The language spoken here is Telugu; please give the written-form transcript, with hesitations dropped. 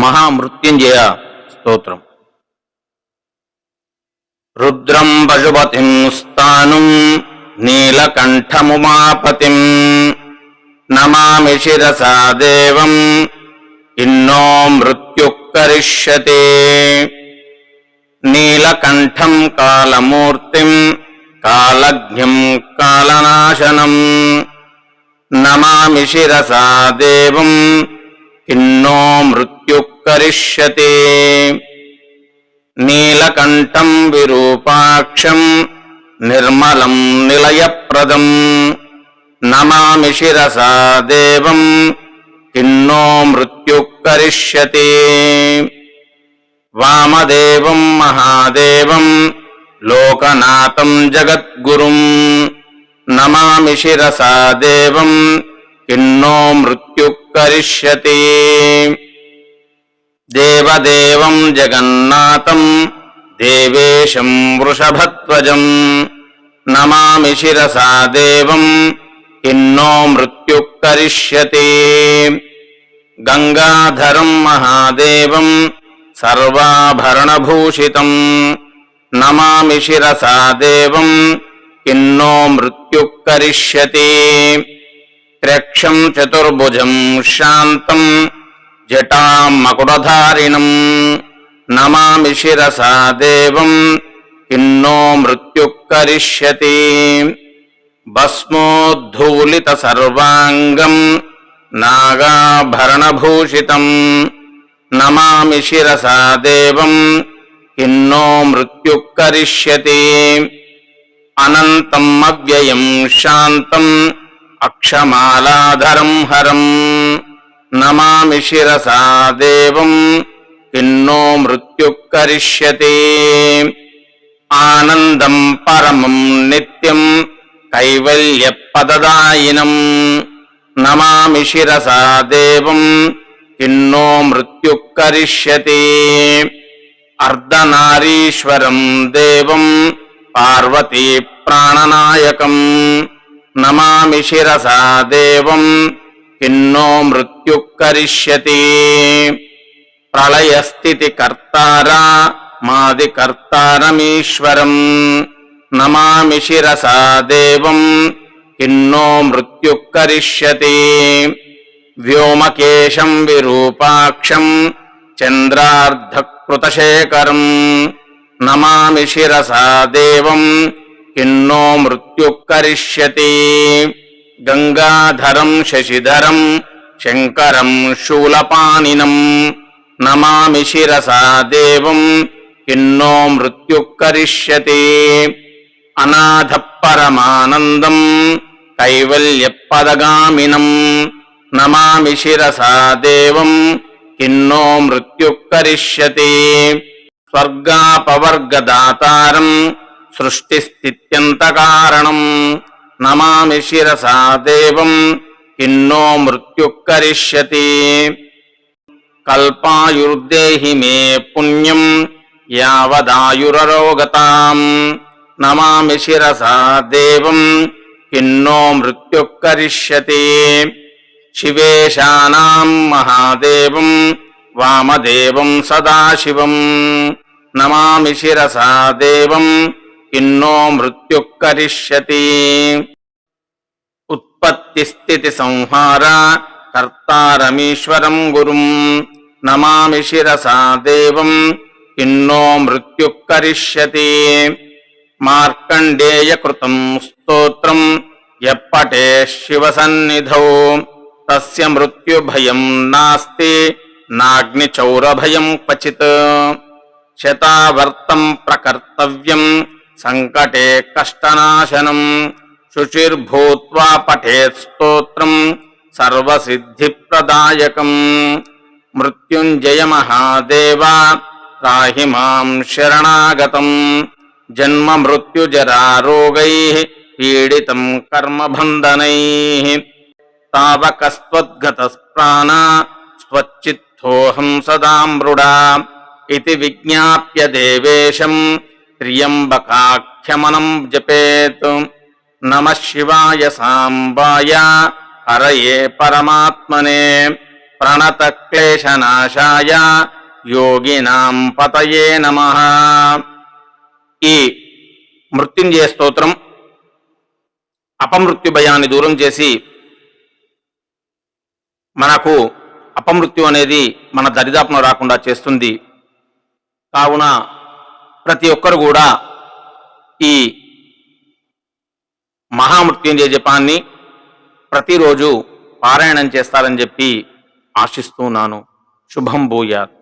మహామృత్యుంజయ స్తోత్రం. రుద్రం పశుపతిం స్థానుం నీలకంఠముమాపతిం నమామి శిరసా దేవం ఇన్నో మృత్యుః కరిష్యతే. నీలకంఠం కాలమూర్తిం కాలజ్ఞం కాలనాశనం నమామి శిరసా దేవం ఇన్నో మృత్యుః కరిష్యతే. నీలకంఠం విరూపాక్షం నిర్మలం నిలయప్రదం నమామి శిరసా దేవం ఇన్నో మృత్యుః కరిష్యతే. వామదేవం మహాదేవం లోకనాథం జగద్గురుం నమామి శిరసా దేవం ఇన్నో మృత్యుః కరిష్యతే. దేవదేవం జగన్నాథం దేవేశం వృషభధ్వజం నమామి శిరసా దేవం ఇన్నో మృత్యుః కరిష్యతే. గంగాధరం మహాదేవం సర్వాభరణభూషితం నమామి శిరసా దేవం ఇన్నో మృత్యుః కరిష్యతే. త్ర్యక్షం చతుర్భుజం శాంతం జటాం మకుటధారిణం నమామి శిరసా దేవం ఇన్నో మృత్యుః కరిష్యతే. భస్మోద్ధూళిత సర్వాంగం నాగాభరణభూషితం నమామి శిరసా దేవం ఇన్నో మృత్యుః కరిష్యతే. అనంతం అవ్యయం శాంతం అక్షమాలాధరం హరం నమామి శిరసా దేవం ఇన్నో మృత్యుః కరిష్యతే. ఆనందం పరమం నిత్యం కైవల్యపదదాయినం నమామి శిరసా దేవం ఇన్నో మృత్యుః కరిష్యతే. అర్ధనారీశ్వరం దేవం పార్వతీ ప్రాణనాయకం నమామి శిరసా దేవం ఇన్నో మృత్యుః కరిష్యతే. ప్రళయస్థితి కర్తారా మాది కర్తారమీశ్వరం నమామి శిరసా దేవం ఇన్నో మృత్యుః కరిష్యతే. వ్యోమకేశం విరూపాక్షం చంద్రార్ధకృతశేఖరం నమామి శిరసా దేవం ఇన్నో మృత్యుః కరిష్యతే. గంగాధరం శశిధరం శంకరం శూలపాణినం నమామి శిరసా దేవం ఇన్నో మృత్యుః కరిష్యతే. అనాథ పరమానందం కైవల్యపదగామినం నమామి శిరసా దేవం ఇన్నో మృత్యుః కరిష్యతే. స్వర్గాపవర్గదాతారం సృష్టిస్థిత్యంతకారణం నమామి శిరసా దేవం ఇన్నో మృత్యుః కరిష్యతే. కల్పాయుర్దేహి మే పుణ్యం యావదాయురరోగతాం నమామి శిరసా దేవం ఇన్నో మృత్యుః కరిష్యతే. శివేశానాం మహాదేవం వామదేవం సదాశివం నమామి శిరసా దేవం ఇన్నో మృత్యుః కరిష్యతే. ఉత్పత్తి స్థితి సంహార కర్తారమీశ్వరం గురుం నమామి శిరసా దేవం ఇన్నో మృత్యుః కరిష్యతే. మార్కండేయ కృతం స్తోత్రం యప్పటే శివసన్నిధౌ తస్య మృత్యుభయం నాస్తి నాగ్నిచౌరభయం క్వచిత్. శతావర్తం ప్రకర్తవ్యం సంకటే కష్టనాశనం శుచిర్భూత్వా పఠేత్ స్తోత్రం సర్వసిద్ధిప్రదాయకం. మృత్యుంజయ మహాదేవ త్రాహి మాం శరణాగతం జన్మ మృత్యుజరారోగైః పీడితం కర్మబంధనైః. తావకస్త్వద్గతఃప్రాణ స్వచ్చిత్తోహం సదా మృడా ఇతి విజ్ఞాప్య దేవేశం త్ర్యంబకాఖ్యమనం జపేత్. నమః శివాయ సాంబాయ హరయే పరమాత్మనే ప్రణత క్లేశనాశాయ యోగినాం పతయే నమః. ఈ మృత్యుంజయ స్తోత్రం అపమృత్యు భయాన్ని దూరం చేసి మనకు అపమృత్యు అనేది మన దరిదాపున రాకుండా చేస్తుంది. కావున ప్రతి ఒక్కరు కూడా ఈ మహామృత్యుంజయ జపాన్ని ప్రతిరోజు పారాయణం చేస్తారని చెప్పి ఆశిస్తున్నాను. శుభం భూయాత్.